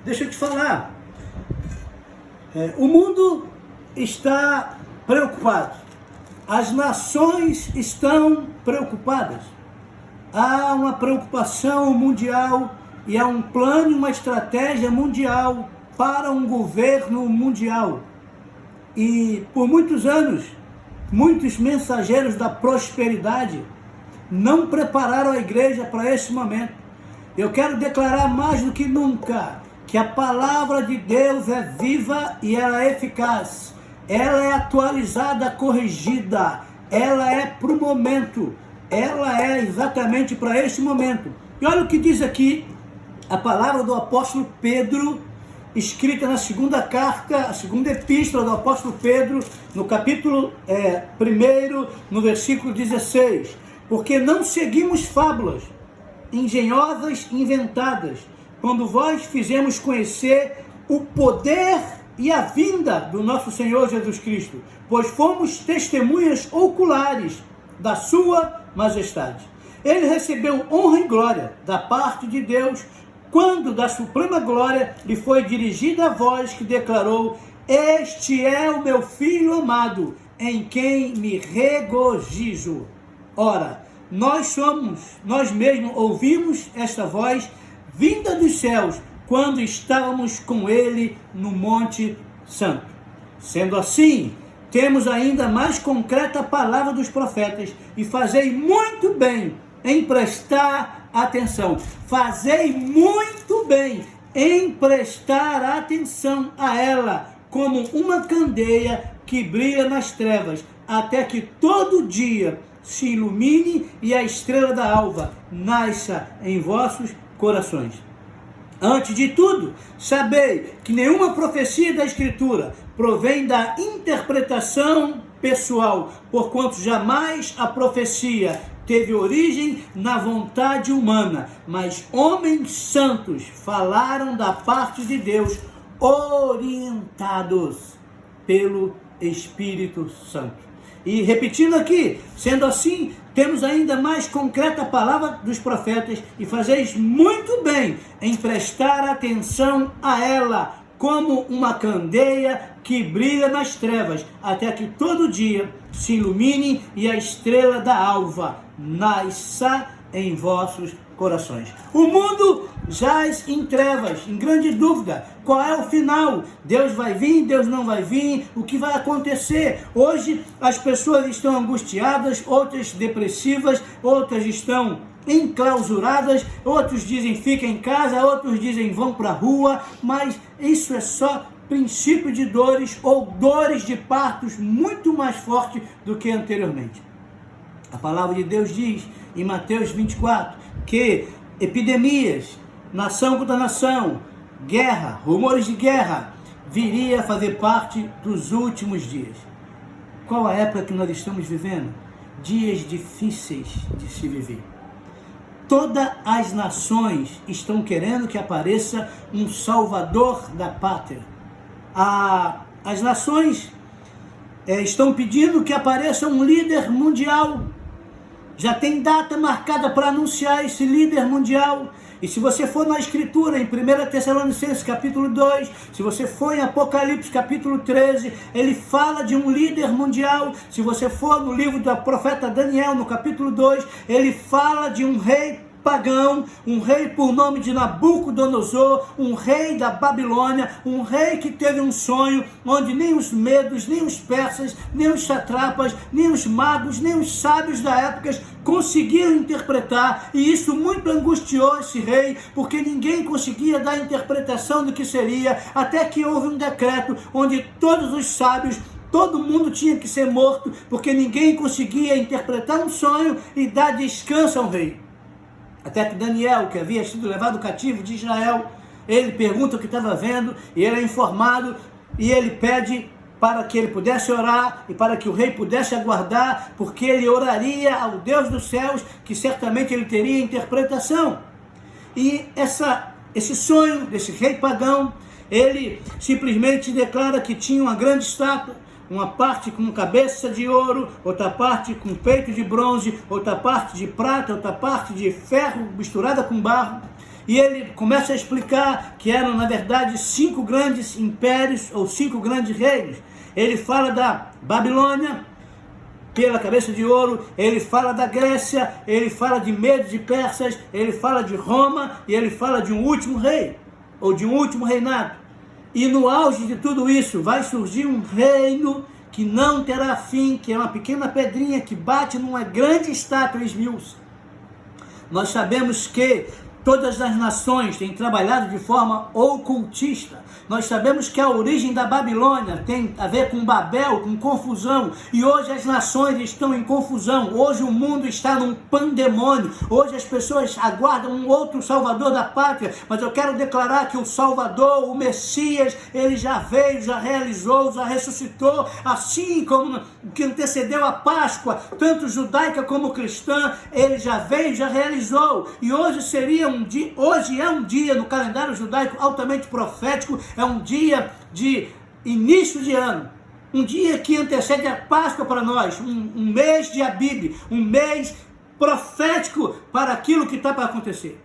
Deixa eu te falar, o mundo está preocupado, as nações estão preocupadas, há uma preocupação mundial e há um plano, uma estratégia mundial para um governo mundial. E por muitos anos, muitos mensageiros da prosperidade não prepararam a igreja para esse momento. Eu quero declarar mais do que nunca que a palavra de Deus é viva e ela é eficaz. Ela é atualizada, corrigida. Ela é para o momento. Ela é exatamente para esse momento. E olha o que diz aqui a palavra do apóstolo Pedro, escrita na segunda carta, a segunda epístola do apóstolo Pedro, no capítulo 1, no versículo 16. Porque não seguimos fábulas engenhosas, inventadas, quando vós fizemos conhecer o poder e a vinda do nosso Senhor Jesus Cristo, pois fomos testemunhas oculares da sua majestade. Ele recebeu honra e glória da parte de Deus, quando da suprema glória lhe foi dirigida a voz que declarou: este é o meu Filho amado, em quem me regozijo. Ora, nós mesmos ouvimos esta voz vinda dos céus, quando estávamos com ele no Monte Santo. Sendo assim, temos ainda mais concreta a palavra dos profetas, e fazei muito bem em prestar atenção. Fazei muito bem em prestar atenção a ela, como uma candeia que brilha nas trevas, até que todo dia se ilumine e a estrela da alva nasça em vossos corações. Antes de tudo, sabei que nenhuma profecia da Escritura provém da interpretação pessoal, porquanto jamais a profecia teve origem na vontade humana, mas homens santos falaram da parte de Deus, orientados pelo Espírito Santo. E repetindo aqui, sendo assim, temos ainda mais concreta a palavra dos profetas, e fazeis muito bem em prestar atenção a ela, como uma candeia que brilha nas trevas, até que todo dia se ilumine e a estrela da alva nasça em vossos corações. O mundo jaz em trevas, em grande dúvida. Qual é o final? Deus vai vir, Deus não vai vir? O que vai acontecer? Hoje as pessoas estão angustiadas, outras depressivas, outras estão enclausuradas, outros dizem fica em casa, outros dizem vão para a rua, mas isso é só princípio de dores ou dores de partos muito mais forte do que anteriormente. A palavra de Deus diz em Mateus 24 que epidemias, nação contra nação, guerra, rumores de guerra, viria a fazer parte dos últimos dias. Qual a época que nós estamos vivendo? Dias difíceis de se viver. Todas as nações estão querendo que apareça um salvador da pátria. As nações estão pedindo que apareça um líder mundial. Já tem data marcada para anunciar esse líder mundial. E se você for na Escritura, em 1 Tessalonicenses capítulo 2, se você for em Apocalipse capítulo 13, ele fala de um líder mundial. Se você for no livro do profeta Daniel, no capítulo 2, ele fala de um rei pagão, um rei por nome de Nabucodonosor, um rei da Babilônia, um rei que teve um sonho onde nem os medos, nem os persas, nem os satrapas, nem os magos, nem os sábios da época conseguiram interpretar, e isso muito angustiou esse rei, porque ninguém conseguia dar interpretação do que seria, até que houve um decreto onde todos os sábios, todo mundo tinha que ser morto, porque ninguém conseguia interpretar um sonho e dar descanso ao rei. Até que Daniel, que havia sido levado cativo de Israel, ele pergunta o que estava vendo, e ele é informado, e ele pede para que ele pudesse orar, e para que o rei pudesse aguardar, porque ele oraria ao Deus dos céus, que certamente ele teria interpretação. E esse sonho desse rei pagão, ele simplesmente declara que tinha uma grande estátua, uma parte com cabeça de ouro, outra parte com peito de bronze, outra parte de prata, outra parte de ferro misturada com barro. E ele começa a explicar que eram, na verdade, 5 grandes impérios ou 5 grandes reinos. Ele fala da Babilônia, pela cabeça de ouro, ele fala da Grécia, ele fala de Medos e Persas, ele fala de Roma e ele fala de um último rei, ou de um último reinado. E no auge de tudo isso vai surgir um reino que não terá fim, que é uma pequena pedrinha que bate numa grande estátua e esmiuça. Nós sabemos que todas as nações têm trabalhado de forma ocultista. Nós sabemos que a origem da Babilônia tem a ver com Babel, com confusão. E hoje as nações estão em confusão. Hoje o mundo está num pandemônio. Hoje as pessoas aguardam um outro Salvador da pátria. Mas eu quero declarar que o Salvador, o Messias, ele já veio, já realizou, já ressuscitou. Assim como o que antecedeu a Páscoa, tanto judaica como cristã, ele já veio, já realizou. E hoje hoje é um dia no calendário judaico altamente profético, é um dia de início de ano, um dia que antecede a Páscoa para nós, um mês de Abib, um mês profético para aquilo que está para acontecer.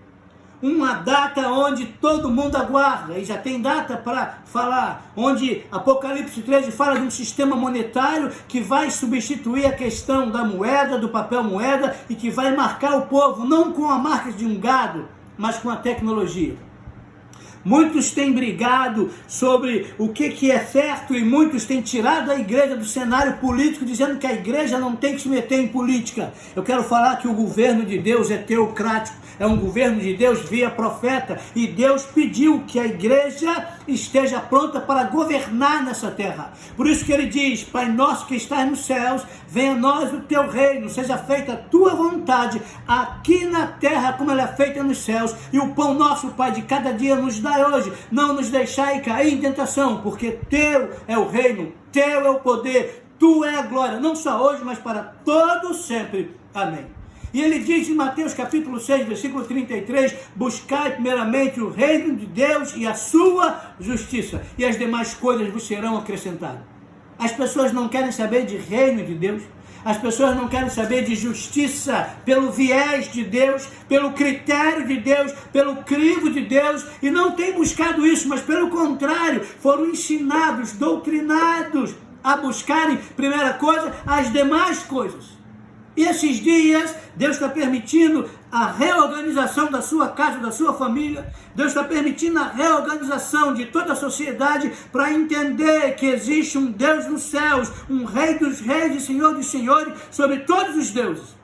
Uma data onde todo mundo aguarda, e já tem data para falar, onde Apocalipse 13 fala de um sistema monetário que vai substituir a questão da moeda, do papel moeda, e que vai marcar o povo, não com a marca de um gado, mas com a tecnologia. Muitos têm brigado sobre o que é certo e muitos têm tirado a igreja do cenário político, dizendo que a igreja não tem que se meter em política. Eu quero falar que o governo de Deus é teocrático, é um governo de Deus via profeta, e Deus pediu que a igreja esteja pronta para governar nessa terra. Por isso que ele diz: Pai nosso que estás nos céus, venha a nós o teu reino, seja feita a tua vontade, aqui na terra como ela é feita nos céus, e o pão nosso, Pai, de cada dia nos dai hoje, não nos deixai cair em tentação, porque teu é o reino, teu é o poder, tu é a glória, não só hoje, mas para todo sempre. Amém. E ele diz em Mateus capítulo 6, versículo 33, buscai primeiramente o reino de Deus e a sua justiça, e as demais coisas vos serão acrescentadas. As pessoas não querem saber de reino de Deus, as pessoas não querem saber de justiça pelo viés de Deus, pelo critério de Deus, pelo crivo de Deus, e não têm buscado isso, mas pelo contrário, foram ensinados, doutrinados a buscarem, primeira coisa, as demais coisas. E esses dias, Deus está permitindo a reorganização da sua casa, da sua família. Deus está permitindo a reorganização de toda a sociedade para entender que existe um Deus nos céus, um Rei dos reis e Senhor dos senhores sobre todos os deuses.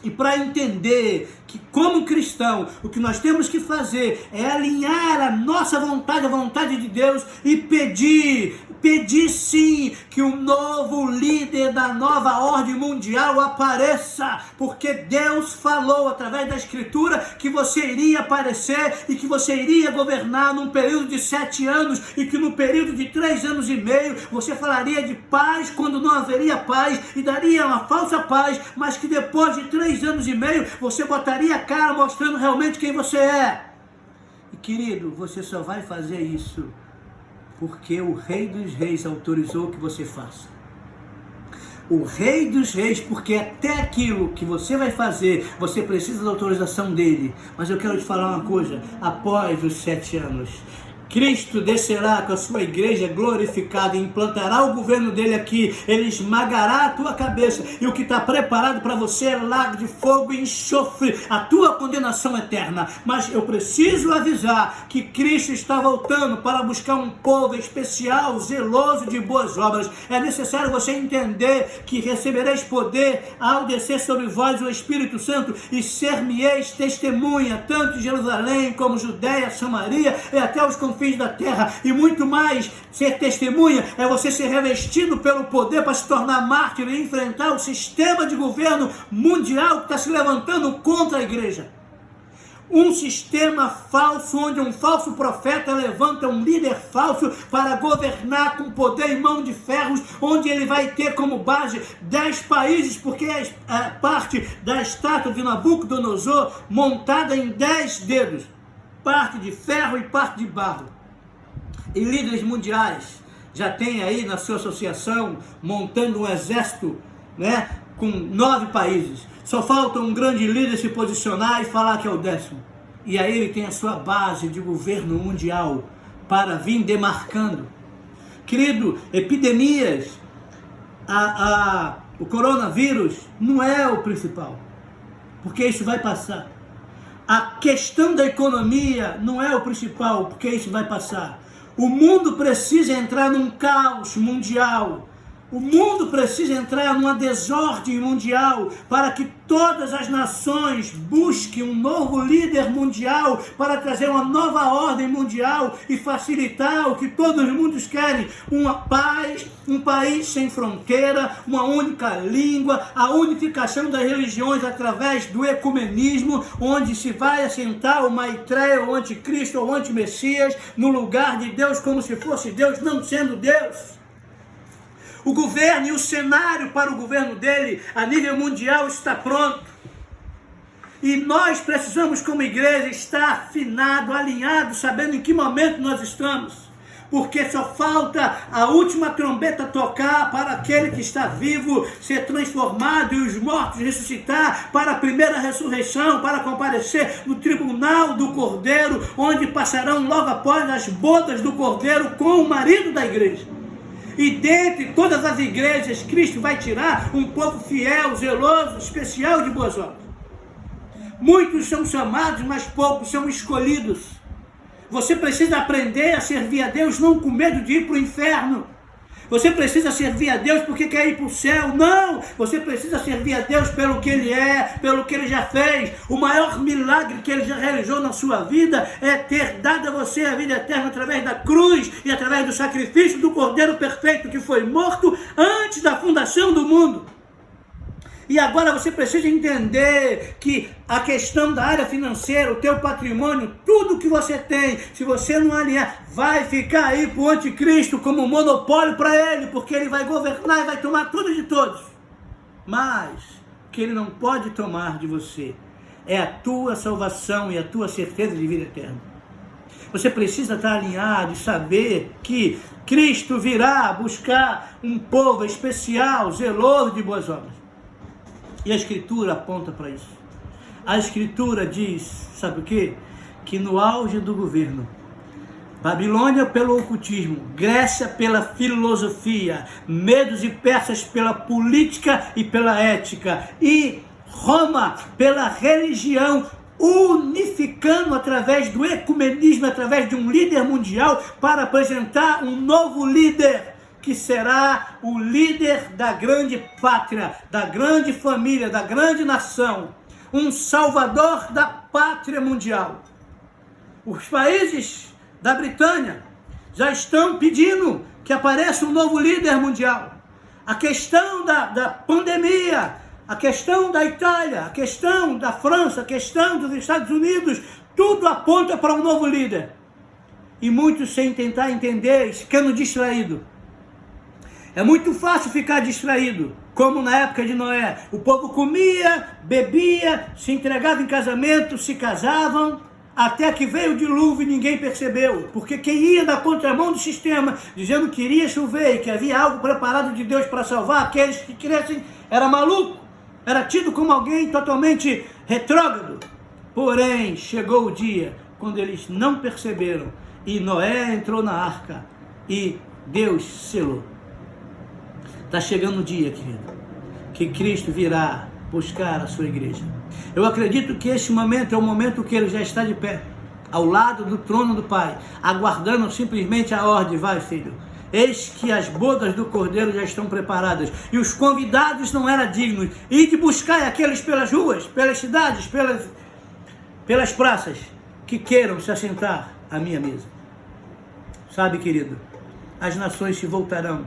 E para entender que, como cristão, o que nós temos que fazer é alinhar a nossa vontade à vontade de Deus e pedir sim que o novo líder da nova ordem mundial apareça, porque Deus falou através da Escritura que você iria aparecer e que você iria governar num período de 7 anos e que no período de 3 anos e meio você falaria de paz quando não haveria paz e daria uma falsa paz, mas que depois de 3 anos e meio você botaria a cara mostrando realmente quem você é. E querido, você só vai fazer isso porque o Rei dos Reis autorizou que você faça. O Rei dos Reis, porque até aquilo que você vai fazer, você precisa da autorização dele. Mas eu quero te falar uma coisa: após os 7 anos, Cristo descerá com a sua igreja glorificada e implantará o governo dele aqui. Ele esmagará a tua cabeça, e o que está preparado para você é lago de fogo e enxofre, a tua condenação eterna. Mas eu preciso avisar que Cristo está voltando para buscar um povo especial, zeloso de boas obras. É necessário você entender que recebereis poder ao descer sobre vós o Espírito Santo, e ser-me-eis testemunha, tanto em Jerusalém como Judeia, Samaria e até os confins da terra. E muito mais, ser testemunha é você ser revestido pelo poder para se tornar mártir e enfrentar o sistema de governo mundial que está se levantando contra a igreja. Um sistema falso, onde um falso profeta levanta um líder falso para governar com poder e mão de ferros, onde ele vai ter como base 10 países, porque é parte da estátua de Nabucodonosor montada em 10 dedos, parte de ferro e parte de barro. E líderes mundiais já tem aí na sua associação montando um exército, com 9 países. Só falta um grande líder se posicionar e falar que é o 10º. e aí ele tem a sua base de governo mundial para vir demarcando. Querido, epidemias, o coronavírus não é o principal, porque isso vai passar. A questão da economia não é o principal, porque isso vai passar. O mundo precisa entrar num caos mundial. O mundo precisa entrar numa desordem mundial para que todas as nações busquem um novo líder mundial para trazer uma nova ordem mundial e facilitar o que todos os mundos querem: uma paz, um país sem fronteira, uma única língua, a unificação das religiões através do ecumenismo, onde se vai assentar o Maitreya, o anticristo ou o antimessias, no lugar de Deus como se fosse Deus, não sendo Deus. O governo e o cenário para o governo dele a nível mundial está pronto. E nós precisamos, como igreja, estar afinado, alinhado, sabendo em que momento nós estamos. Porque só falta a última trombeta tocar para aquele que está vivo ser transformado e os mortos ressuscitar para a primeira ressurreição, para comparecer no tribunal do Cordeiro, onde passarão logo após as bodas do Cordeiro com o marido da igreja. E dentre todas as igrejas, Cristo vai tirar um povo fiel, zeloso, especial de boas obras. Muitos são chamados, mas poucos são escolhidos. Você precisa aprender a servir a Deus não com medo de ir para o inferno. Você precisa servir a Deus porque quer ir para o céu. Não! Você precisa servir a Deus pelo que Ele é, pelo que Ele já fez. O maior milagre que Ele já realizou na sua vida é ter dado a você a vida eterna através da cruz e através do sacrifício do Cordeiro perfeito que foi morto antes da fundação do mundo. E agora você precisa entender que a questão da área financeira, o teu patrimônio, tudo que você tem, se você não alinhar, vai ficar aí para o anticristo como um monopólio para ele, porque ele vai governar e vai tomar tudo de todos. Mas o que ele não pode tomar de você é a tua salvação e a tua certeza de vida eterna. Você precisa estar alinhado e saber que Cristo virá buscar um povo especial, zeloso de boas obras. E a Escritura aponta para isso. A Escritura diz, sabe o quê? Que no auge do governo, Babilônia pelo ocultismo, Grécia pela filosofia, Medos e Persas pela política e pela ética, e Roma pela religião, unificando através do ecumenismo, através de um líder mundial, para apresentar um novo líder, que será o líder da grande pátria, da grande família, da grande nação, um salvador da pátria mundial. Os países da Britânia já estão pedindo que apareça um novo líder mundial. A questão da pandemia, a questão da Itália, a questão da França, a questão dos Estados Unidos, tudo aponta para um novo líder. E muitos, sem tentar entender, ficando distraídos. É muito fácil ficar distraído, como na época de Noé. O povo comia, bebia, se entregava em casamento, se casavam, até que veio o dilúvio e ninguém percebeu. Porque quem ia na contramão do sistema, dizendo que iria chover e que havia algo preparado de Deus para salvar aqueles que crescem, era maluco, era tido como alguém totalmente retrógrado. Porém, chegou o dia quando eles não perceberam e Noé entrou na arca e Deus selou. Está chegando o dia, querido, que Cristo virá buscar a sua igreja. Eu acredito que este momento é o momento que ele já está de pé, ao lado do trono do Pai, aguardando simplesmente a ordem. Vai, filho, eis que as bodas do Cordeiro já estão preparadas, e os convidados não eram dignos. Ide buscar aqueles pelas ruas, pelas cidades, pelas praças, que queiram se assentar à minha mesa. Sabe, querido, as nações se voltarão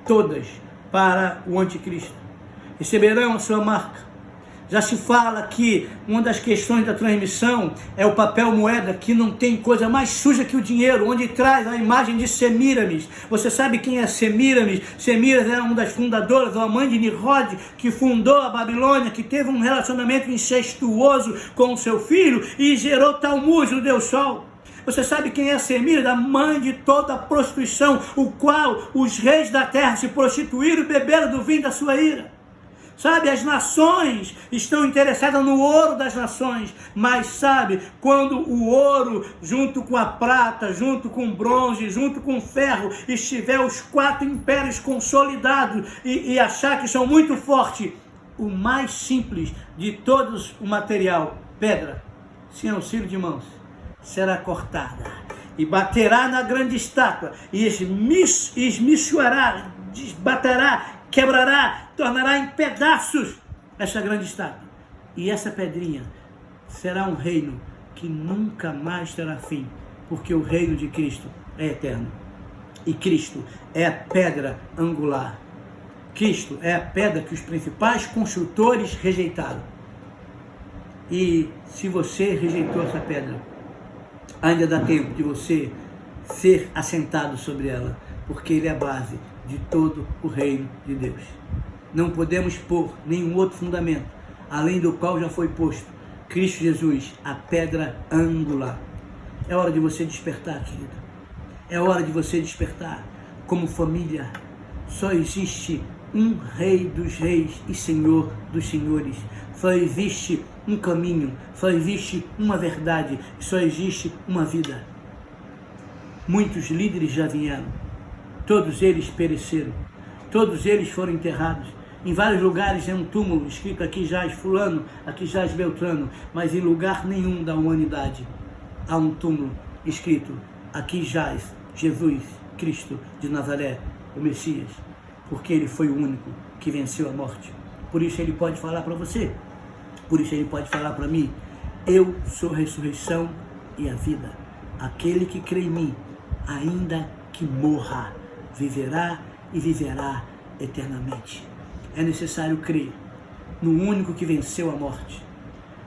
todas para o anticristo, receberão a sua marca. Já se fala que uma das questões da transmissão é o papel moeda, que não tem coisa mais suja que o dinheiro, onde traz a imagem de Semíramis. Você sabe quem é Semíramis? Semíramis era uma das fundadoras, a mãe de Nimrod, que fundou a Babilônia, que teve um relacionamento incestuoso com o seu filho e gerou Talmud, o Deus Sol. Você sabe quem é Semíramis? A mãe de toda a prostituição, o qual os reis da terra se prostituíram e beberam do vinho da sua ira. Sabe, as nações estão interessadas no ouro das nações, mas sabe, quando o ouro, junto com a prata, junto com o bronze, junto com o ferro, estiver os 4 impérios consolidados e achar que são muito fortes, o mais simples de todos o material, pedra, sem auxílio de mãos, será cortada e baterá na grande estátua e esmiçoará, desbaterá, quebrará, tornará em pedaços essa grande estátua. E essa pedrinha será um reino que nunca mais terá fim, porque o reino de Cristo é eterno. E Cristo é a pedra angular. Cristo é a pedra que os principais construtores rejeitaram. E se você rejeitou essa pedra, ainda dá tempo de você ser assentado sobre ela, porque ele é a base de todo o reino de Deus. Não podemos pôr nenhum outro fundamento, além do qual já foi posto Cristo Jesus, a pedra angular. É hora de você despertar, querido. É hora de você despertar. Como família, só existe um Rei dos Reis e Senhor dos Senhores. Só existe um caminho, só existe uma verdade, só existe uma vida. Muitos líderes já vieram, todos eles pereceram, todos eles foram enterrados. Em vários lugares é um túmulo escrito: aqui jaz fulano, aqui jaz Beltrano, mas em lugar nenhum da humanidade há um túmulo escrito: aqui jaz Jesus Cristo de Nazaré, o Messias, porque ele foi o único que venceu a morte. Por isso ele pode falar para você, por isso ele pode falar para mim: eu sou a ressurreição e a vida. Aquele que crê em mim, ainda que morra, viverá e viverá eternamente. É necessário crer no único que venceu a morte.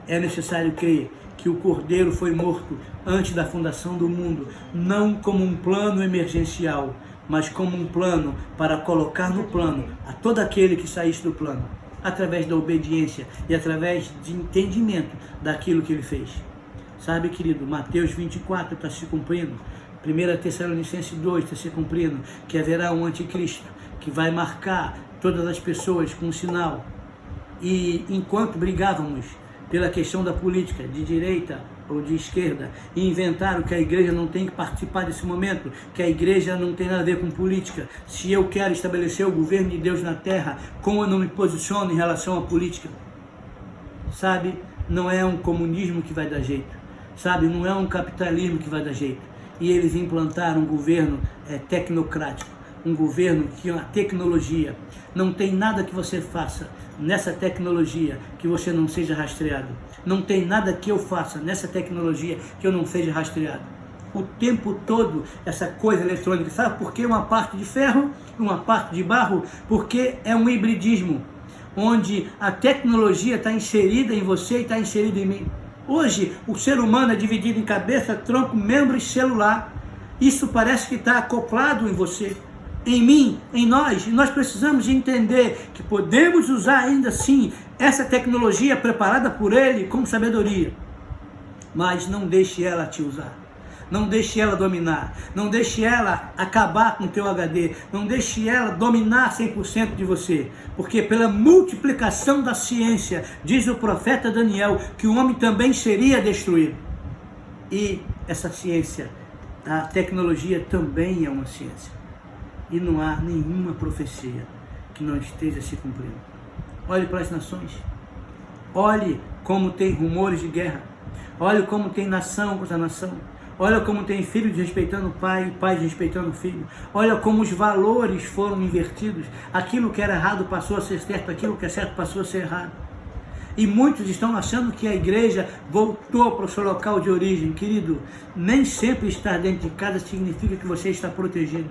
É necessário crer que o Cordeiro foi morto antes da fundação do mundo, não como um plano emergencial, mas como um plano para colocar no plano a todo aquele que saísse do plano, através da obediência e através de entendimento daquilo que ele fez. Sabe, querido, Mateus 24 está se cumprindo, 1 Tessalonicenses 2 está se cumprindo, que haverá um anticristo que vai marcar todas as pessoas com um sinal. E enquanto brigávamos pela questão da política, de direita ou de esquerda, e inventaram que a igreja não tem que participar desse momento, que a igreja não tem nada a ver com política. Se eu quero estabelecer o governo de Deus na terra, como eu não me posiciono em relação à política? Sabe, não é um comunismo que vai dar jeito, sabe, não é um capitalismo que vai dar jeito. E eles implantaram um governo tecnocrático, um governo que a tecnologia, não tem nada que você faça nessa tecnologia que você não seja rastreado. Não tem nada que eu faça nessa tecnologia que eu não seja rastreado. O tempo todo essa coisa eletrônica, sabe por que uma parte de ferro, uma parte de barro? Porque é um hibridismo, onde a tecnologia está inserida em você e está inserida em mim. Hoje o ser humano é dividido em cabeça, tronco, membro e celular. Isso parece que está acoplado em você, em mim, em nós, e nós precisamos entender que podemos usar ainda assim essa tecnologia preparada por Ele com sabedoria, mas não deixe ela te usar, não deixe ela dominar, não deixe ela acabar com o teu HD, não deixe ela dominar 100% de você, porque pela multiplicação da ciência, diz o profeta Daniel, que o homem também seria destruído. E essa ciência, a tecnologia também é uma ciência. E não há nenhuma profecia que não esteja se cumprindo. Olhe para as nações. Olhe como tem rumores de guerra. Olhe como tem nação contra nação. Olha como tem filho desrespeitando o pai, pai desrespeitando o filho. Olha como os valores foram invertidos. Aquilo que era errado passou a ser certo, aquilo que é certo passou a ser errado. E muitos estão achando que a igreja voltou para o seu local de origem. Querido, nem sempre estar dentro de casa significa que você está protegido.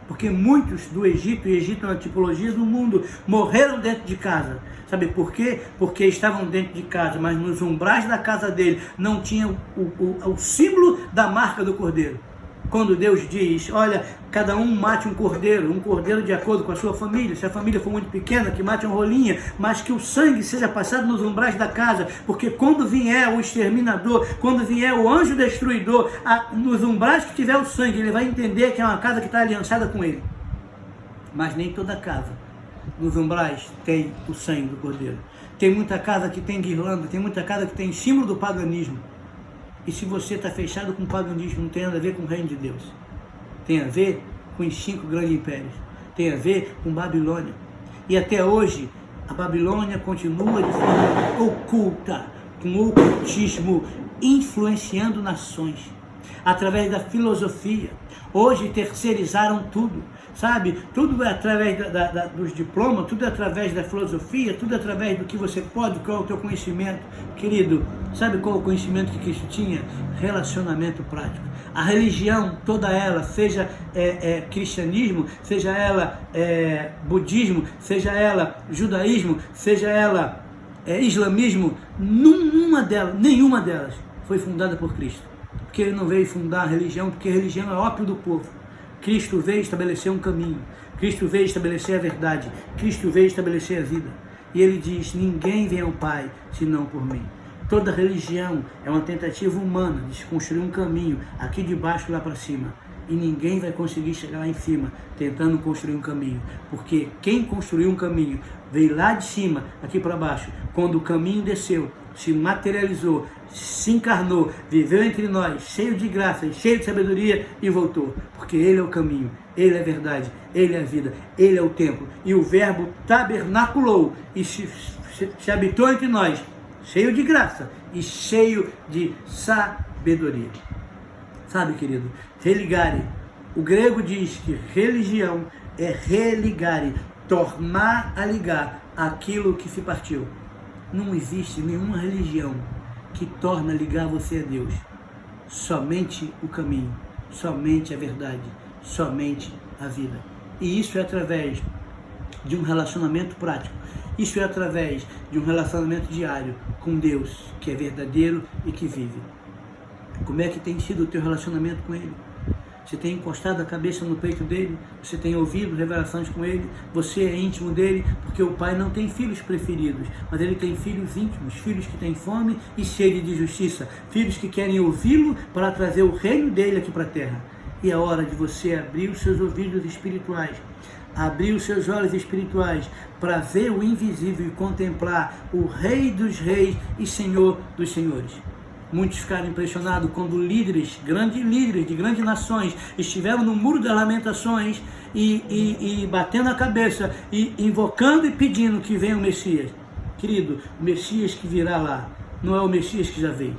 Porque muitos do Egito, e Egito é uma tipologia do mundo, morreram dentro de casa. Sabe por quê? Porque estavam dentro de casa, mas nos umbrais da casa dele não tinham o símbolo da marca do cordeiro. Quando Deus diz, olha, cada um mate um cordeiro de acordo com a sua família. Se a família for muito pequena, que mate uma rolinha, mas que o sangue seja passado nos umbrais da casa, porque quando vier o exterminador, quando vier o anjo destruidor, nos umbrais que tiver o sangue, ele vai entender que é uma casa que está aliançada com ele. Mas nem toda casa nos umbrais tem o sangue do Cordeiro. Tem muita casa que tem guirlanda, tem muita casa que tem símbolo do paganismo. E se você está fechado com o paganismo, não tem nada a ver com o reino de Deus. Tem a ver com os 5 grandes impérios. Tem a ver com Babilônia. E até hoje, a Babilônia continua de forma oculta, com o ocultismo, influenciando nações, através da filosofia. Hoje terceirizaram tudo, sabe? Tudo é através dos diplomas, tudo é através da filosofia, tudo é através do que você pode, qual é o teu conhecimento. Querido, sabe qual é o conhecimento que Cristo tinha? Relacionamento prático. A religião, toda ela, seja cristianismo, seja ela budismo, seja ela judaísmo, seja ela islamismo, nenhuma delas foi fundada por Cristo. Porque ele não veio fundar a religião, porque a religião é ópio do povo. Cristo veio estabelecer um caminho. Cristo veio estabelecer a verdade. Cristo veio estabelecer a vida. E ele diz, ninguém vem ao Pai senão por mim. Toda religião é uma tentativa humana de se construir um caminho aqui de baixo lá para cima. E ninguém vai conseguir chegar lá em cima tentando construir um caminho. Porque quem construiu um caminho veio lá de cima, aqui para baixo. Quando o caminho desceu, se materializou, se encarnou, viveu entre nós, cheio de graça, cheio de sabedoria e voltou. Porque Ele é o caminho, Ele é a verdade, Ele é a vida, Ele é o templo. E o Verbo tabernaculou e se habitou entre nós, cheio de graça e cheio de sabedoria. Sabe, querido, religare. O grego diz que religião é religare, tornar a ligar aquilo que se partiu. Não existe nenhuma religião que torna a ligar você a Deus. Somente o caminho, somente a verdade, somente a vida. E isso é através de um relacionamento prático. Isso é através de um relacionamento diário com Deus, que é verdadeiro e que vive. Como é que tem sido o teu relacionamento com Ele? Você tem encostado a cabeça no peito dele? Você tem ouvido revelações com ele? Você é íntimo dele? Porque o Pai não tem filhos preferidos, mas ele tem filhos íntimos, filhos que têm fome e sede de justiça, filhos que querem ouvi-lo para trazer o reino dele aqui para a terra. E é hora de você abrir os seus ouvidos espirituais, abrir os seus olhos espirituais para ver o invisível e contemplar o Rei dos Reis e Senhor dos Senhores. Muitos ficaram impressionados quando grandes líderes de grandes nações estiveram no Muro das Lamentações e batendo a cabeça e invocando e pedindo que venha o Messias. Querido, o Messias que virá lá não é o Messias que já veio.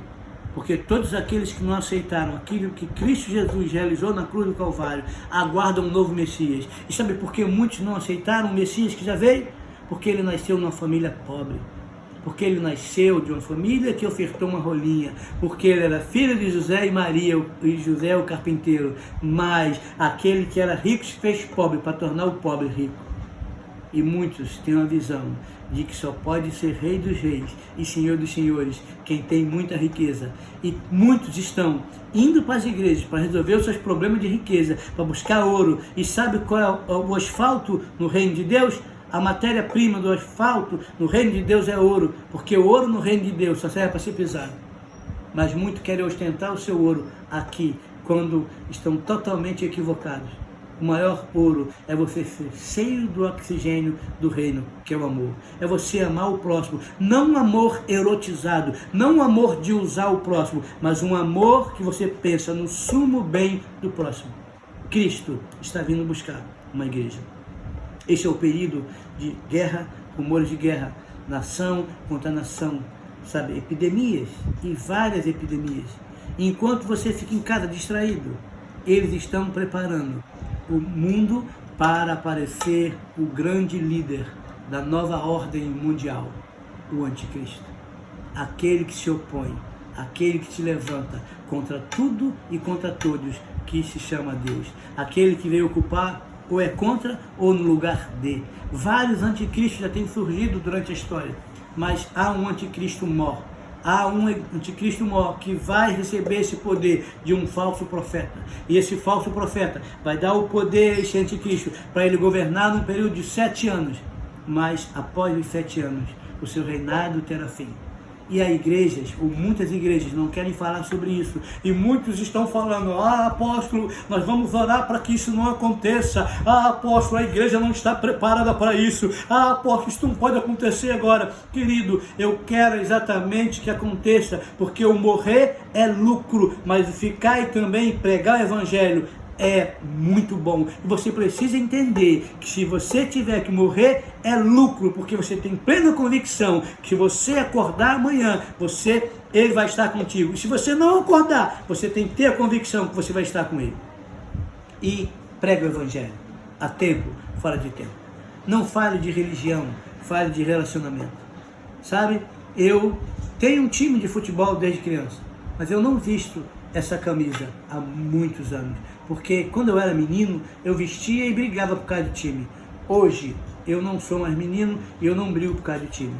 Porque todos aqueles que não aceitaram aquilo que Cristo Jesus realizou na cruz do Calvário aguardam um novo Messias. E sabe por que muitos não aceitaram o Messias que já veio? Porque ele nasceu numa família pobre. Porque ele nasceu de uma família que ofertou uma rolinha, porque ele era filho de José e Maria, e José o carpinteiro, mas aquele que era rico se fez pobre para tornar o pobre rico. E muitos têm uma visão de que só pode ser Rei dos Reis e Senhor dos Senhores quem tem muita riqueza. E muitos estão indo para as igrejas para resolver os seus problemas de riqueza, para buscar ouro. E sabe qual é o asfalto no reino de Deus? A matéria-prima do asfalto no reino de Deus é ouro, porque o ouro no reino de Deus só serve para ser pisado. Mas muitos querem ostentar o seu ouro aqui, quando estão totalmente equivocados. O maior ouro é você ser cheio do oxigênio do reino, que é o amor. É você amar o próximo, não um amor erotizado, não um amor de usar o próximo, mas um amor que você pensa no sumo bem do próximo. Cristo está vindo buscar uma igreja. Este é o período de guerra, rumores de guerra, nação contra nação, sabe? Epidemias e várias epidemias. E enquanto você fica em casa distraído, eles estão preparando o mundo para aparecer o grande líder da nova ordem mundial, o anticristo. Aquele que se opõe, aquele que se levanta contra tudo e contra todos que se chama Deus. Aquele que veio ocupar ou é contra ou no lugar de. Vários anticristos já têm surgido durante a história, mas há um anticristo mor. Há um anticristo mor que vai receber esse poder de um falso profeta. E esse falso profeta vai dar o poder a esse anticristo para ele governar num período de 7 anos. Mas após os 7 anos, o seu reinado terá fim. E há igrejas, ou muitas igrejas, não querem falar sobre isso. E muitos estão falando, apóstolo, nós vamos orar para que isso não aconteça. Apóstolo, a igreja não está preparada para isso. Apóstolo, isso não pode acontecer agora. Querido, eu quero exatamente que aconteça, porque o morrer é lucro, mas ficar e também pregar o evangelho é muito bom. E você precisa entender que se você tiver que morrer, é lucro, porque você tem plena convicção que se você acordar amanhã, ele vai estar contigo. E se você não acordar, você tem que ter a convicção que você vai estar com ele. E prega o evangelho, a tempo, fora de tempo. Não fale de religião, fale de relacionamento. Sabe, eu tenho um time de futebol desde criança, mas eu não visto essa camisa há muitos anos, porque quando eu era menino, eu vestia e brigava por causa do time. Hoje, eu não sou mais menino e eu não brigo por causa do time.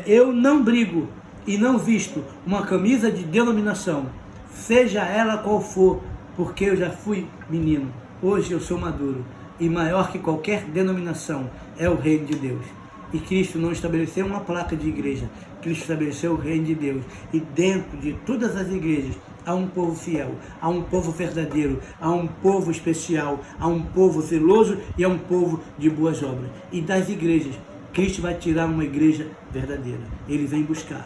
Eu não brigo e não visto uma camisa de denominação, seja ela qual for, porque eu já fui menino. Hoje eu sou maduro e maior que qualquer denominação é o reino de Deus. E Cristo não estabeleceu uma placa de igreja, Cristo estabeleceu o reino de Deus. E dentro de todas as igrejas há um povo fiel, há um povo verdadeiro, há um povo especial, há um povo zeloso e há um povo de boas obras. E das igrejas, Cristo vai tirar uma igreja verdadeira. Ele vem buscar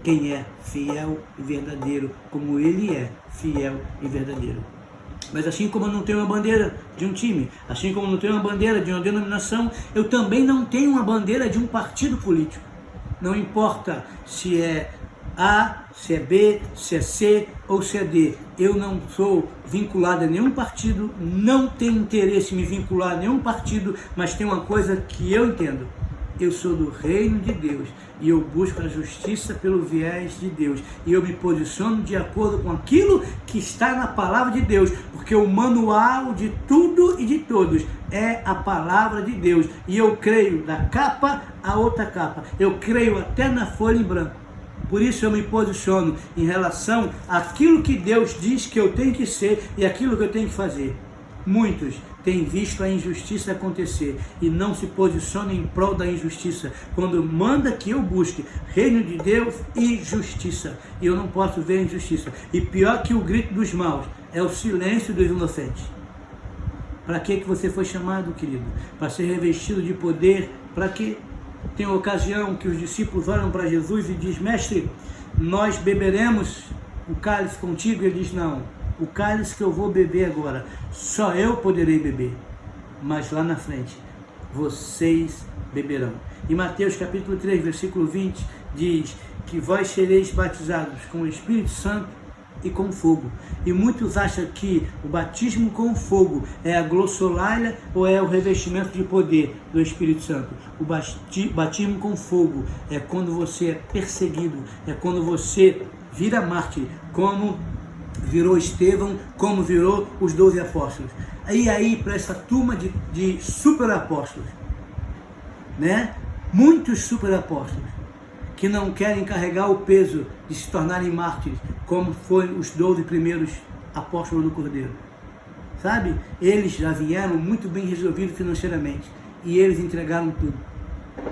quem é fiel e verdadeiro, como ele é fiel e verdadeiro. Mas assim como eu não tenho uma bandeira de um time, assim como eu não tenho uma bandeira de uma denominação, eu também não tenho uma bandeira de um partido político. Não importa se é A, se é B, se é C ou se é D. Eu não sou vinculado a nenhum partido, não tenho interesse em me vincular a nenhum partido, mas tem uma coisa que eu entendo. Eu sou do reino de Deus e eu busco a justiça pelo viés de Deus. E eu me posiciono de acordo com aquilo que está na palavra de Deus, porque o manual de tudo e de todos é a palavra de Deus. E eu creio da capa a outra capa. Eu creio até na folha em branco. Por isso eu me posiciono em relação àquilo que Deus diz que eu tenho que ser e aquilo que eu tenho que fazer. Muitos têm visto a injustiça acontecer e não se posicionam em prol da injustiça, quando manda que eu busque reino de Deus e justiça. E eu não posso ver a injustiça. E pior que o grito dos maus é o silêncio dos inocentes. Para que você foi chamado, querido? Para ser revestido de poder? Para que? Tem ocasião que os discípulos olham para Jesus e diz: mestre, nós beberemos o cálice contigo? Ele diz: não, o cálice que eu vou beber agora, só eu poderei beber, mas lá na frente, vocês beberão. Em Mateus capítulo 3, versículo 20, diz que vós sereis batizados com o Espírito Santo e com fogo. E muitos acham que o batismo com fogo é a glossolalia ou é o revestimento de poder do Espírito Santo. O batismo com fogo é quando você é perseguido, é quando você vira mártir, como virou Estevão, como virou os 12 apóstolos. Aí para essa turma de super apóstolos, né? Muitos super apóstolos que não querem carregar o peso de se tornarem mártires, como foram os 12 primeiros apóstolos do Cordeiro. Sabe? Eles já vieram muito bem resolvidos financeiramente e eles entregaram tudo.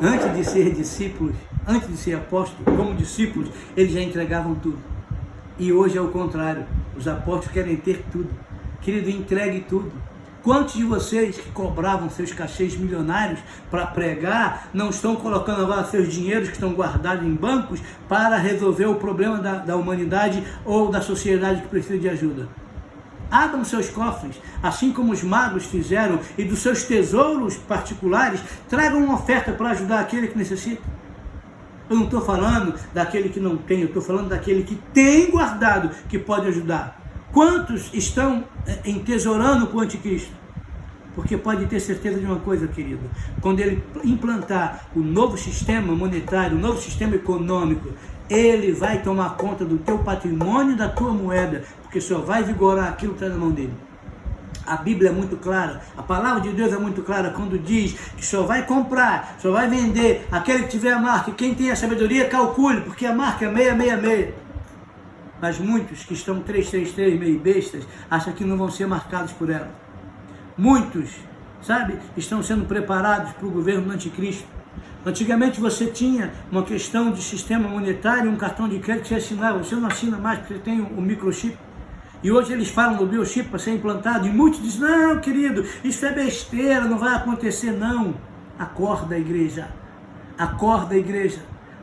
Antes de ser discípulos, antes de ser apóstolos, como discípulos, eles já entregavam tudo. E hoje é o contrário. Os apóstolos querem ter tudo. Querido, entregue tudo. Quantos de vocês que cobravam seus cachês milionários para pregar, não estão colocando agora seus dinheiros que estão guardados em bancos para resolver o problema da humanidade ou da sociedade que precisa de ajuda? Abram seus cofres, assim como os magos fizeram, e dos seus tesouros particulares, tragam uma oferta para ajudar aquele que necessita. Eu não estou falando daquele que não tem, eu estou falando daquele que tem guardado, que pode ajudar. Quantos estão entesourando com o anticristo? Porque pode ter certeza de uma coisa, querido. Quando ele implantar o novo sistema monetário, o novo sistema econômico, ele vai tomar conta do teu patrimônio, da tua moeda, porque só vai vigorar aquilo que está na mão dele. A Bíblia é muito clara, a palavra de Deus é muito clara quando diz que só vai comprar, só vai vender aquele que tiver a marca. E quem tem a sabedoria, calcule, porque a marca é 666. Mas muitos que estão 333, meio bestas, acham que não vão ser marcados por ela. Muitos, sabe, estão sendo preparados para o governo do anticristo. Antigamente você tinha uma questão de sistema monetário, um cartão de crédito que você assinava, você não assina mais porque você tem o microchip. E hoje eles falam do biochip para ser implantado, e muitos dizem, não, querido, isso é besteira, não vai acontecer, não. Acorda, igreja. Acorda, igreja.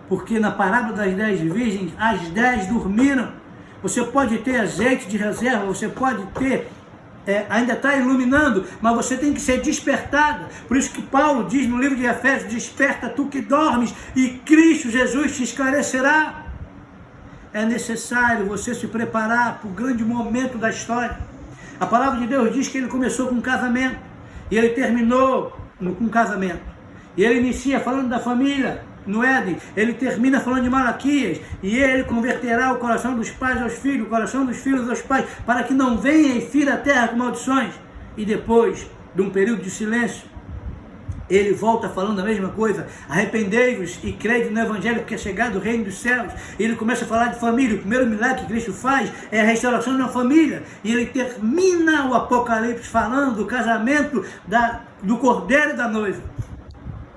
Porque na parábola das 10 virgens, as 10 dormiram. Você pode ter azeite de reserva, você pode ter, ainda está iluminando, mas você tem que ser despertada. Por isso que Paulo diz no livro de Efésios, desperta tu que dormes e Cristo Jesus te esclarecerá. É necessário você se preparar para o grande momento da história. A palavra de Deus diz que ele começou com um casamento e ele terminou com um casamento. E ele inicia falando da família no Éden, ele termina falando de Malaquias, e ele converterá o coração dos pais aos filhos, o coração dos filhos aos pais, para que não venha e fira a terra com maldições. E depois de um período de silêncio, ele volta falando a mesma coisa, arrependei-vos e crede no Evangelho, porque é chegado o reino dos céus. E ele começa a falar de família, o primeiro milagre que Cristo faz é a restauração de uma família, e ele termina o Apocalipse falando do casamento do cordeiro e da noiva.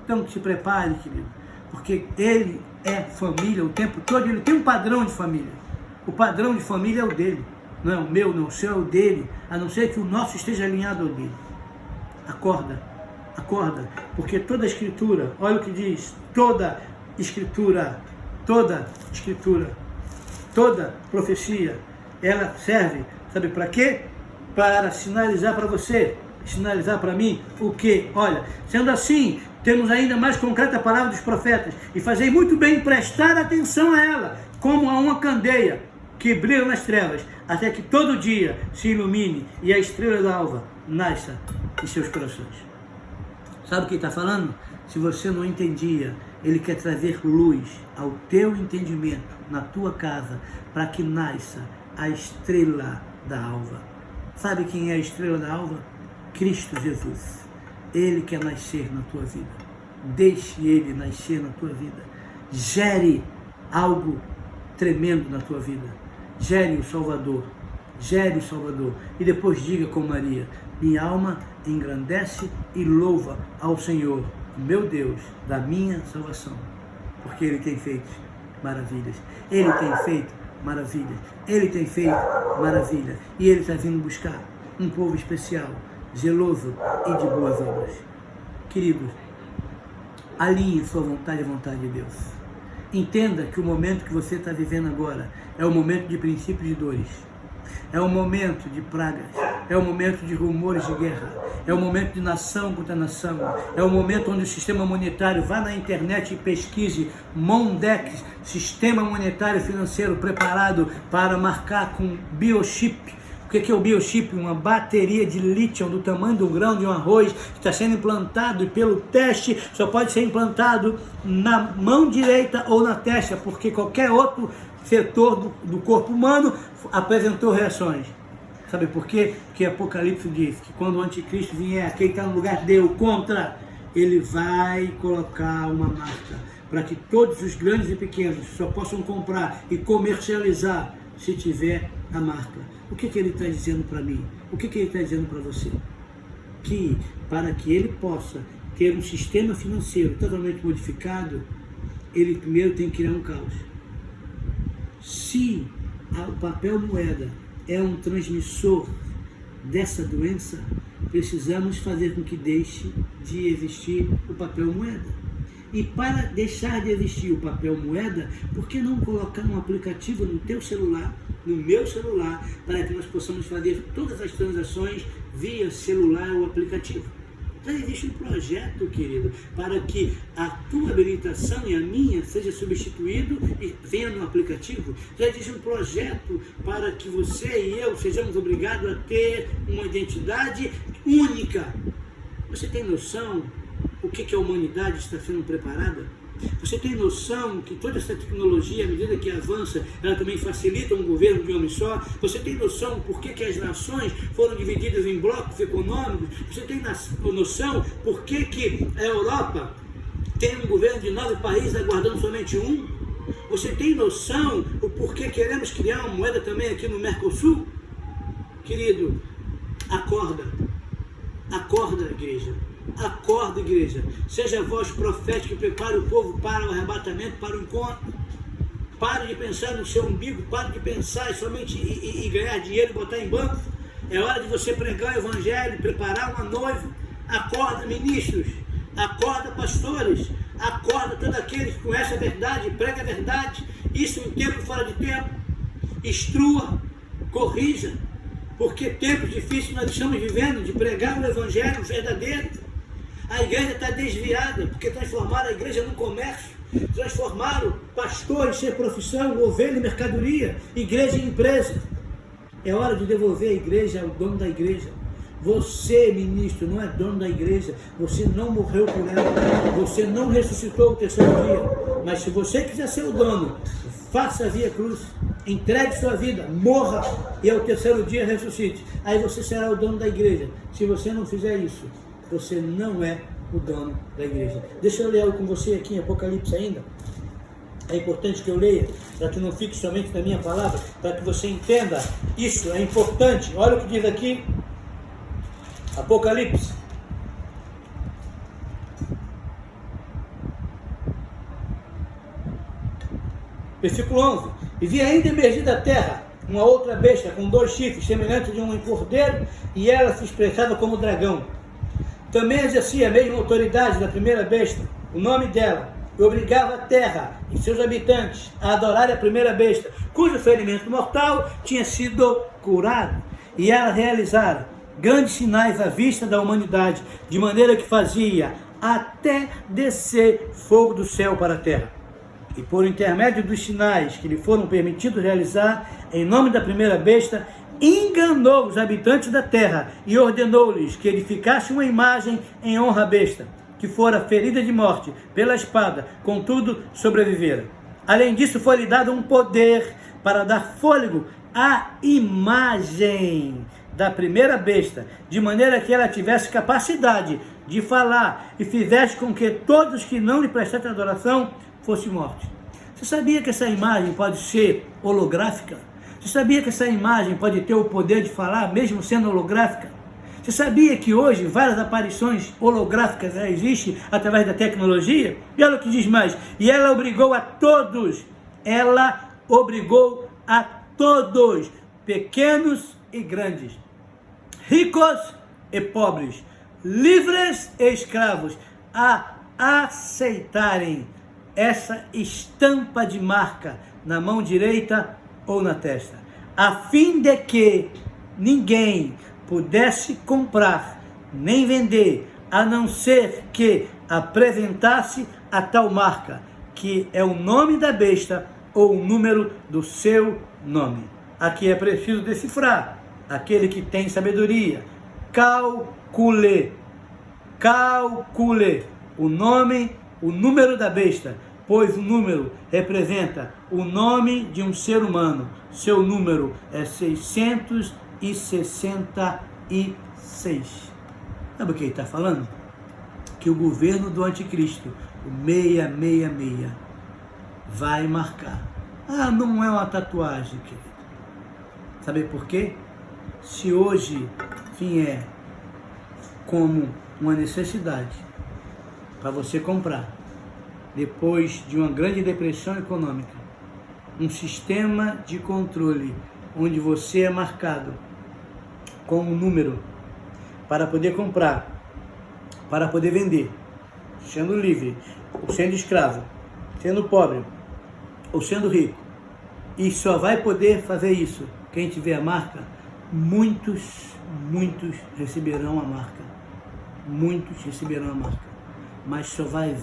Então se prepare, querido, porque ele é família o tempo todo, ele tem um padrão de família. O padrão de família é o dele, não é o meu, não, o seu é o dele, a não ser que o nosso esteja alinhado ao dele. Acorda, acorda, porque toda a escritura, olha o que diz, toda escritura, toda profecia, ela serve, sabe para quê? Para sinalizar para você, sinalizar para mim o que? Olha, sendo assim, temos ainda mais concreta a palavra dos profetas, e fazei muito bem prestar atenção a ela, como a uma candeia que brilha nas trevas, até que todo dia se ilumine e a estrela da alva nasça em seus corações. Sabe o que ele está falando? Se você não entendia, ele quer trazer luz ao teu entendimento, na tua casa, para que nasça a estrela da alva. Sabe quem é a estrela da alva? Cristo Jesus. Ele quer nascer na tua vida. Deixe ele nascer na tua vida. Gere algo tremendo na tua vida. Gere o Salvador. Gere o Salvador. E depois diga com Maria, minha alma engrandece e louva ao Senhor, meu Deus, da minha salvação. Porque ele tem feito maravilhas. Ele tem feito maravilhas. Ele tem feito maravilhas. E ele está vindo buscar um povo especial, zeloso e de boas obras. Queridos, alinhe sua vontade à vontade de Deus. Entenda que o momento que você está vivendo agora é o momento de princípios de dores. É o momento de pragas. É o momento de rumores de guerra. É o momento de nação contra nação. É o momento onde o sistema monetário, vá na internet e pesquise Mondex, sistema monetário financeiro preparado para marcar com biochip. O que é o biochip? Uma bateria de lítio do tamanho do grão de um arroz que está sendo implantado, e pelo teste só pode ser implantado na mão direita ou na testa, porque qualquer outro setor do corpo humano apresentou reações. Sabe por quê? Porque Apocalipse diz que quando o anticristo vier, quem está no lugar dele, contra, ele vai colocar uma marca para que todos os grandes e pequenos só possam comprar e comercializar se tiver a marca. O que ele está dizendo para mim? O que ele está dizendo para você? Que para que ele possa ter um sistema financeiro totalmente modificado, ele primeiro tem que criar um caos. Se o papel moeda é um transmissor dessa doença, precisamos fazer com que deixe de existir o papel moeda. E para deixar de existir o papel moeda, por que não colocar um aplicativo no teu celular, no meu celular, para que nós possamos fazer todas as transações via celular ou aplicativo? Já existe um projeto, querido, para que a tua habilitação e a minha seja substituído e venha no aplicativo. Já existe um projeto para que você e eu sejamos obrigados a ter uma identidade única. Você tem noção o que a humanidade está sendo preparada? Você tem noção que toda essa tecnologia, à medida que avança, ela também facilita um governo de um homem só? Você tem noção por que as nações foram divididas em blocos econômicos? Você tem noção por que a Europa tem um governo de 9 países aguardando somente um? Você tem noção o porquê queremos criar uma moeda também aqui no Mercosul? Querido, acorda, igreja. Acorda, igreja. Seja a voz profética que prepare o povo para o arrebatamento, para o encontro. Pare de pensar no seu umbigo, pare de pensar somente em ganhar dinheiro e botar em banco. É hora de você pregar o evangelho, preparar uma noiva. Acorda, ministros. Acorda, pastores. Acorda todo aquele que conhece a verdade, prega a verdade. Isso em tempo e fora de tempo. Instrua, corrija. Porque tempos difíceis nós estamos vivendo de pregar o evangelho verdadeiro. A igreja está desviada, porque transformaram a igreja num comércio. Transformaram pastor em ser profissão, ovelha em mercadoria, igreja em empresa. É hora de devolver a igreja ao dono da igreja. Você, ministro, não é dono da igreja. Você não morreu por ela. Você não ressuscitou o terceiro dia. Mas se você quiser ser o dono, faça a via cruz. Entregue sua vida, morra e ao terceiro dia ressuscite. Aí você será o dono da igreja. Se você não fizer isso, você não é o dono da igreja. Deixa eu ler algo com você aqui em Apocalipse ainda. É importante que eu leia, para que não fique somente na minha palavra, para que você entenda isso, é importante. Olha o que diz aqui, Apocalipse. Versículo 11. E vi ainda emergir da terra uma outra besta com 2 chifres, semelhante de um cordeiro, e ela se expressava como dragão. Também exercia a mesma autoridade da primeira besta, o nome dela, e obrigava a terra e seus habitantes a adorar a primeira besta, cujo ferimento mortal tinha sido curado. E ela realizara grandes sinais à vista da humanidade, de maneira que fazia até descer fogo do céu para a terra. E por intermédio dos sinais que lhe foram permitidos realizar, em nome da primeira besta, enganou os habitantes da terra e ordenou-lhes que edificassem uma imagem em honra à besta, que fora ferida de morte pela espada, contudo sobrevivera. Além disso, foi-lhe dado um poder para dar fôlego à imagem da primeira besta, de maneira que ela tivesse capacidade de falar e fizesse com que todos que não lhe prestassem adoração fossem mortos. Você sabia que essa imagem pode ser holográfica? Você sabia que essa imagem pode ter o poder de falar, mesmo sendo holográfica? Você sabia que hoje várias aparições holográficas já existem através da tecnologia? E olha o que diz mais. E ela obrigou a todos, pequenos e grandes, ricos e pobres, livres e escravos, a aceitarem essa estampa de marca na mão direita ou na testa, a fim de que ninguém pudesse comprar nem vender, a não ser que apresentasse a tal marca, que é o nome da besta ou o número do seu nome. Aqui é preciso decifrar. Aquele que tem sabedoria, calcule o nome, o número da besta, pois o número representa o nome de um ser humano. Seu número é 666. Sabe o que ele está falando? Que o governo do anticristo, o 666, vai marcar. Ah, não é uma tatuagem, querido. Sabe por quê? Se hoje vier como uma necessidade para você comprar, depois de uma grande depressão econômica, um sistema de controle onde você é marcado com um número para poder comprar, para poder vender, sendo livre, ou sendo escravo, sendo pobre, ou sendo rico, e só vai poder fazer isso quem tiver a marca. Muitos receberão a marca. Muitos receberão a marca. Mas só vai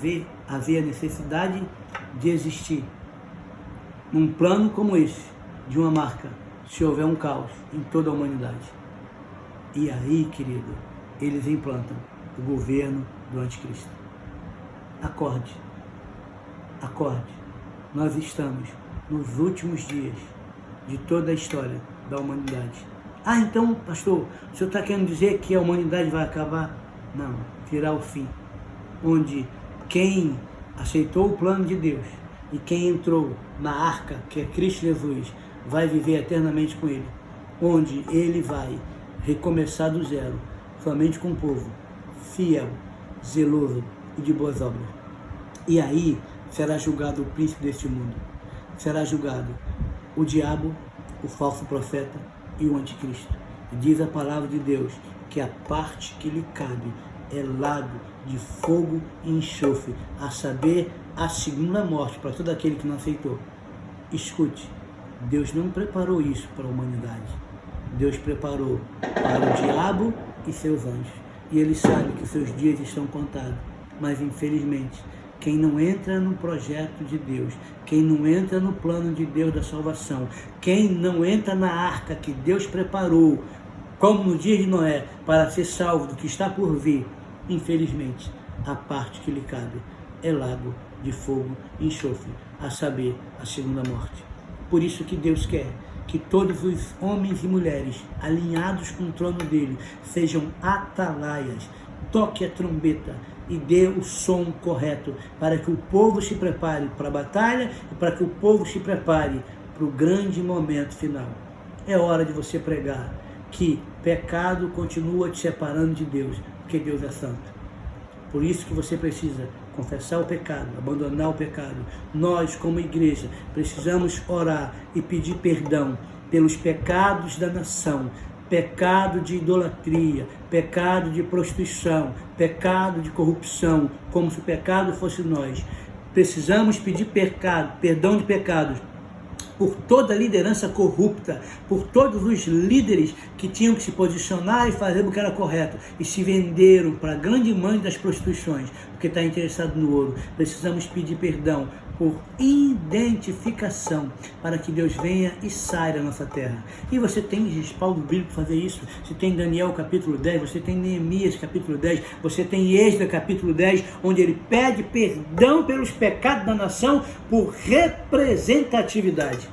haver a necessidade de existir num plano como esse, de uma marca, se houver um caos em toda a humanidade. E aí, querido, eles implantam o governo do anticristo. Acorde. Nós estamos nos últimos dias de toda a história da humanidade. Ah, então, pastor, o senhor está querendo dizer que a humanidade vai acabar? Não, virá o fim, onde quem aceitou o plano de Deus e quem entrou na arca, que é Cristo Jesus, vai viver eternamente com Ele, onde Ele vai recomeçar do zero, somente com um povo fiel, zeloso e de boas obras. E aí será julgado o príncipe deste mundo. Será julgado o diabo, o falso profeta e o anticristo. E diz a palavra de Deus que a parte que lhe cabe é lago de fogo e enxofre, a saber, a segunda morte para todo aquele que não aceitou. Escute, Deus não preparou isso para a humanidade. Deus preparou para o diabo e seus anjos. E ele sabe que seus dias estão contados. Mas, infelizmente, quem não entra no projeto de Deus, quem não entra no plano de Deus da salvação, quem não entra na arca que Deus preparou, como no dia de Noé, para ser salvo do que está por vir, infelizmente, a parte que lhe cabe é lago de fogo e enxofre, a saber, a segunda morte. Por isso que Deus quer que todos os homens e mulheres alinhados com o trono dele sejam atalaias, toque a trombeta e dê o som correto para que o povo se prepare para a batalha e para que o povo se prepare para o grande momento final. É hora de você pregar que pecado continua te separando de Deus, porque Deus é santo. Por isso que você precisa confessar o pecado, abandonar o pecado. Nós, como igreja, precisamos orar e pedir perdão pelos pecados da nação, pecado de idolatria, pecado de prostituição, pecado de corrupção, como se o pecado fosse nós. Precisamos pedir perdão de pecados por toda a liderança corrupta, por todos os líderes que tinham que se posicionar e fazer o que era correto e se venderam para a grande mãe das prostituições, porque está interessado no ouro. Precisamos pedir perdão por identificação, para que Deus venha e saia da nossa terra. E você tem respaldo bíblico para fazer isso. Você tem Daniel capítulo 10, você tem Neemias capítulo 10, você tem Êxodo capítulo 10, onde ele pede perdão pelos pecados da nação por representatividade.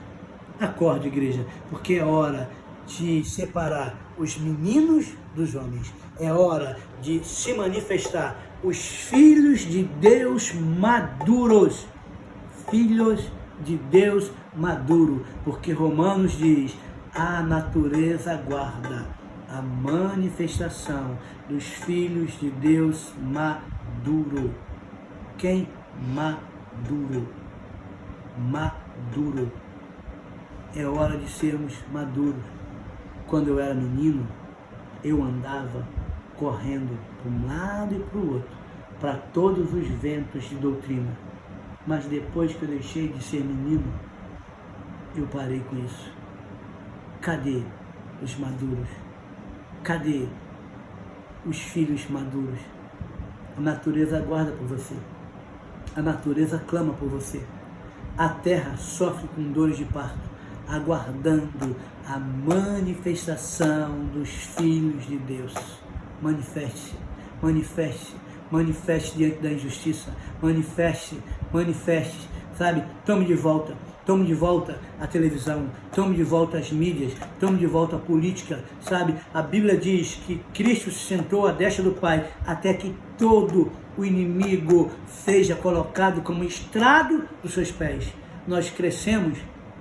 Acorde, igreja, porque é hora de separar os meninos dos homens. É hora de se manifestar os filhos de Deus maduros. Filhos de Deus maduro, porque Romanos diz: a natureza aguarda a manifestação dos filhos de Deus maduro. Quem? Maduro. Maduro. É hora de sermos maduros. Quando eu era menino, eu andava correndo para um lado e para o outro, para todos os ventos de doutrina. Mas depois que eu deixei de ser menino, eu parei com isso. Cadê os maduros? Cadê os filhos maduros? A natureza aguarda por você. A natureza clama por você. A terra sofre com dores de parto, aguardando a manifestação dos filhos de Deus. Manifeste, manifeste, manifeste diante da injustiça, manifeste, sabe? Tome de volta a televisão, tome de volta as mídias, tome de volta a política, sabe? A Bíblia diz que Cristo se sentou à destra do Pai até que todo o inimigo seja colocado como estrado dos seus pés. Nós crescemos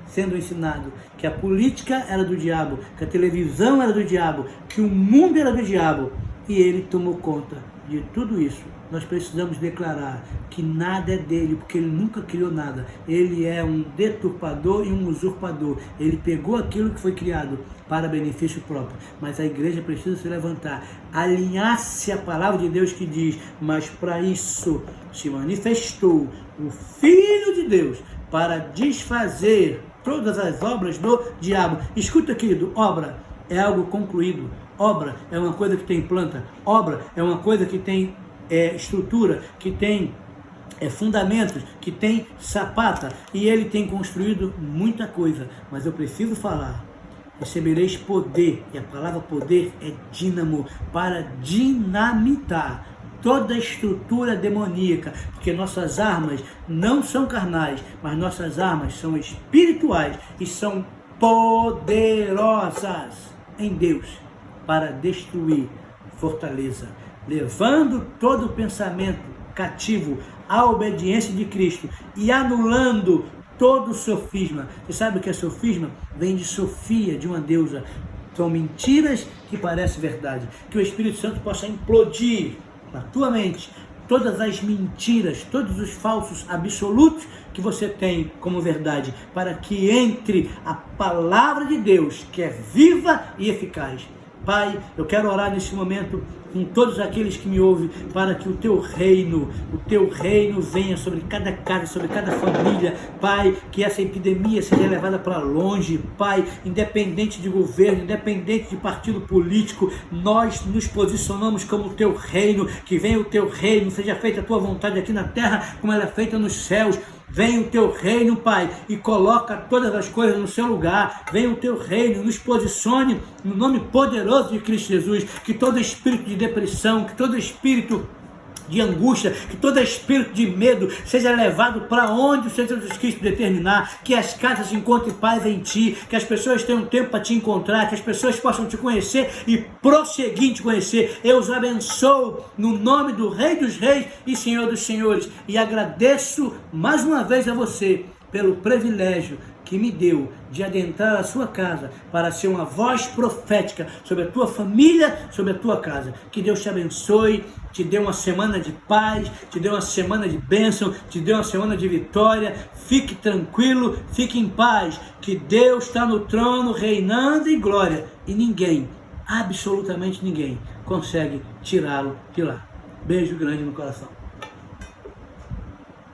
sendo ensinado que a política era do diabo, que a televisão era do diabo, que o mundo era do diabo, e ele tomou conta de tudo isso. Nós precisamos declarar que nada é dele, porque ele nunca criou nada. Ele é um deturpador e um usurpador. Ele pegou aquilo que foi criado para benefício próprio. Mas a igreja precisa se levantar, alinhar-se à palavra de Deus que diz: mas para isso se manifestou o Filho de Deus, para desfazer todas as obras do diabo. Escuta, querido, obra é algo concluído. Obra é uma coisa que tem planta. Obra é uma coisa que tem estrutura, que tem fundamentos, que tem sapata. E ele tem construído muita coisa. Mas eu preciso falar: recebereis poder. E a palavra poder é dínamo, para dinamitar toda a estrutura demoníaca, porque nossas armas não são carnais, mas nossas armas são espirituais e são poderosas em Deus para destruir fortaleza, levando todo o pensamento cativo à obediência de Cristo e anulando todo o sofisma. Você sabe o que é sofisma? Vem de Sofia, de uma deusa. São mentiras que parecem verdade. Que o Espírito Santo possa implodir na tua mente todas as mentiras, todos os falsos absolutos que você tem como verdade, para que entre a palavra de Deus, que é viva e eficaz. Pai, eu quero orar nesse momento com todos aqueles que me ouvem, para que o teu reino venha sobre cada casa, sobre cada família. Pai, que essa epidemia seja levada para longe. Pai, independente de governo, independente de partido político, nós nos posicionamos como o teu reino. Que venha o teu reino, seja feita a tua vontade aqui na terra, como ela é feita nos céus. Venha o teu reino, Pai, e coloca todas as coisas no seu lugar. Venha o teu reino, nos posicione no nome poderoso de Cristo Jesus. Que todo espírito de depressão, que todo espírito de angústia, que todo espírito de medo seja levado para onde o Senhor Jesus Cristo determinar, que as casas encontrem paz em ti, que as pessoas tenham tempo para te encontrar, que as pessoas possam te conhecer e prosseguir em te conhecer. Eu os abençoo no nome do Rei dos Reis e Senhor dos Senhores, e agradeço mais uma vez a você pelo privilégio que me deu de adentrar a sua casa para ser uma voz profética sobre a tua família, sobre a tua casa. Que Deus te abençoe, te dê uma semana de paz, te dê uma semana de bênção, te dê uma semana de vitória. Fique tranquilo, fique em paz, que Deus está no trono reinando em glória e ninguém, absolutamente ninguém, consegue tirá-lo de lá. Beijo grande no coração.